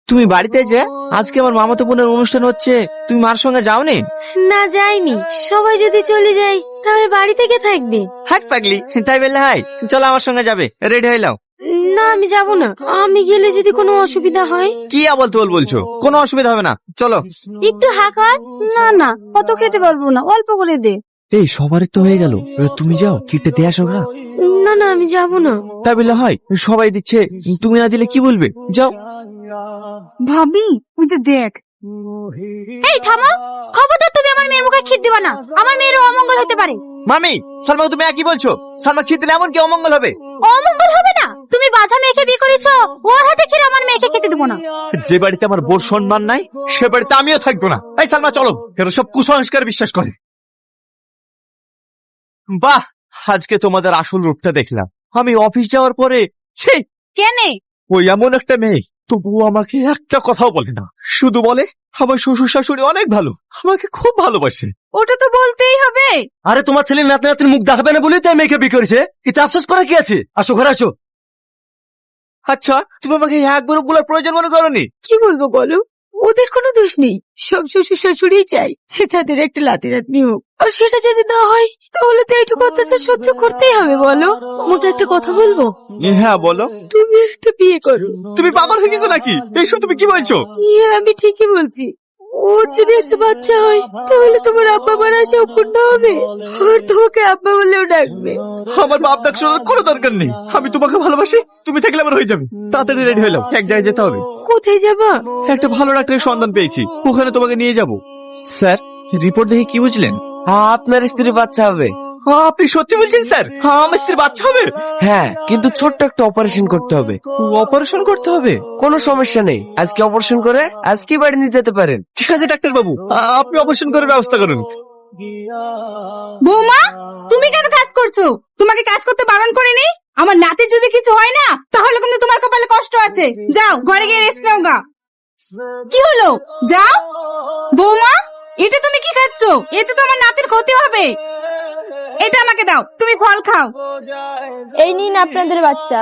তুমি বাড়িতে যে আজকে আমার মামাতো বোনের অনুষ্ঠান হচ্ছে, তুমি মার সঙ্গে যাওনি? না যাইনি, সবাই যদি চলে যায় তাহলে বাড়ি থেকে থাকবে। হাট পাগলি, তাই বললে হাই চলো আমার সঙ্গে যাবে, রেডি হয়ে নাও। না আমি যাব না, আমি গেলে যদি কোনো অসুবিধা হয়। কি আবল তোল বলছো, কোনো অসুবিধা হবে না, চলো। একটু হাকার। না না, কত খেতে পারবো না, অল্প করে দে। এই সবারই তো হয়ে গেল, তুমি যাও কিটে দিয়ে আসো গা। না না আমি যাব না। তাই বললে হয়, সবাই দিচ্ছে, তুমি না দিলে কি বলবে, যাও। ভাবি ওই যে দেখ। এই থামো, খবরদার তুমি আমার মেয়ের মুখে খিদ দিবা না, আমার মেয়েরও অমঙ্গল হতে পারে। মামি, সালমা তুমি কি বলছো? সালমা খিদ দিলে এমন কি অমঙ্গল হবে? অমঙ্গল হবে না? তুমি বাছা মেয়েকে বিয়ে করেছো, ওর হাতে খেলে আমার মেয়েকে খেতে দেবো না। যে বাড়িতে আমার বোর সম্মান নাই সে বাড়িতে আমিও থাকবো না। এই সালমা চলো, এরা সব কুসংস্কার বিশ্বাস করে। বাহ, আজকে তোমাদের আসল রূপটা দেখলাম। আমি অফিস যাওয়ার পরে ছি, কেনে? ওই এমন একটা মেয়ে, তবুও আমাকে একটা কথাও বলে না, শুধু বলে আমার শ্বশুর শাশুড়ি অনেক ভালো, আমাকে খুব ভালোবাসে। ওটা তো বলতেই হবে। আরে তোমার ছেলে নাতি নাতির মুখ দেখাবে না বলেই তো এই মেয়েকে বিয়ে করেছে, এতে আফসোস করা কি আছে? আসো ঘরে আসো। আচ্ছা, তুমি আমাকে একবারও বলার প্রয়োজন মনে করনি? কি বলবো বলো, ওদের কোনো দোষ নেই, সব শ্বশুর শাশুড়ি চাই সে তাদের একটা লাতি নাতনি হোক, আর সেটা যদি না হয় তাহলে তো এইটুকু অত্যাচার সহ্য করতেই হবে। বলো, তোমাকে একটা কথা বলবো, হ্যাঁ বলো। তুমি একটা বিয়ে করো। তুমি পাগল হয়ে গেছো নাকি? এইসব তুমি কি বলছো? ইয়ে আমি ঠিকই বলছি, ওর যদি একটা বাচ্চা হয় তাহলে তোমার আব্বা মার আশাও পূর্ণ হবে, আর তোমাকে আব্বা বলেও ডাকবে। আমার বাপ ডাক শোনার কোনো দরকার নেই, আমি তোমাকে ভালোবাসি, তুমি থাকলে আমার হয়ে যাবে। তাড়াতাড়ি রেডি হয়ে নাও, এক জায়গায় যেতে হবে। কোথায় যাবা? একটা ভালো ডাক্তারের সন্ধান পেয়েছি, ওখানে তোমাকে নিয়ে যাব। স্যার, রিপোর্ট দেখে কি বুঝলেন? আপনার স্ত্রী বাচ্চা হবে। আপনি সত্যি বলছেন স্যার? আমার স্ত্রীর বাচ্চা হবে? হ্যাঁ, কিন্তু ছোট্ট একটা অপারেশন করতে হবে। অপারেশন করতে হবে? কোনো সমস্যা নেই, আজকে অপারেশন করে আজকেই বাড়ি নিয়ে যেতে পারেন। ঠিক আছে ডাক্তার বাবু, আপনি অপারেশন করার ব্যবস্থা করুন। বৌমা, তুমি কেন কাজ করছো? তোমাকে কাজ করতে বারণ করিনি? আমার নাতির যদি কিছু হয় না তাহলে কিন্তু তোমার কপালে কষ্ট আছে। যাও ঘরে গিয়ে রেস্ট নাও গা। কি হলো, যাও। বৌমা, এটা তুমি কি খাচ্ছো? এতে তো আমার নাতির ক্ষতি হবে। এটা আমাকে দাও, তুমি ফল খাও। এই নিন আপনাদের বাচ্চা।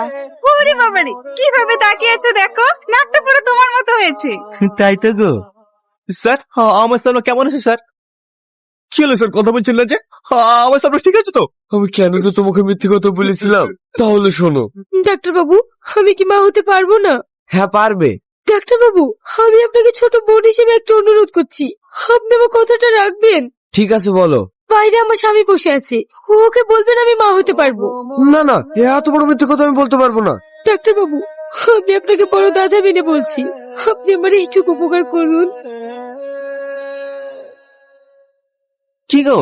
ওরে বাবারে, কিভাবে তাকিয়েছে দেখো, নাকটা পুরো তোমার মতো হয়েছে। তাই তো গো। স্যার, আমার সালমা কেমন আছে স্যার? কি হলো স্যার, কথা বলছেন না যে? আমার সালমা ঠিক আছে তো? আমি কেন যে তোমাকে মিথ্যে কথা বলেছিলাম, তাহলে শোনো। ডাক্তার বাবু, আমি কি মা হতে পারবো না? হ্যাঁ পারবে। ডাক্তার বাবু, আমি আপনাকে ছোট বোন হিসেবে একটা অনুরোধ করছি, আপনি আমার কথাটা রাখবেন। ঠিক আছে বলো। বাইরে আমার স্বামী বসে আছে, ওকে বলবেন আমি মা হতে পারবো। না না, এত বড় মিথ্যে কথা আমি বলতে পারবো না। ডাক্তার বাবু, আমি আপনাকে বড় দাদা মেনে বলছি, আপনি আমার এইটুকু উপকার করুন। কি গো,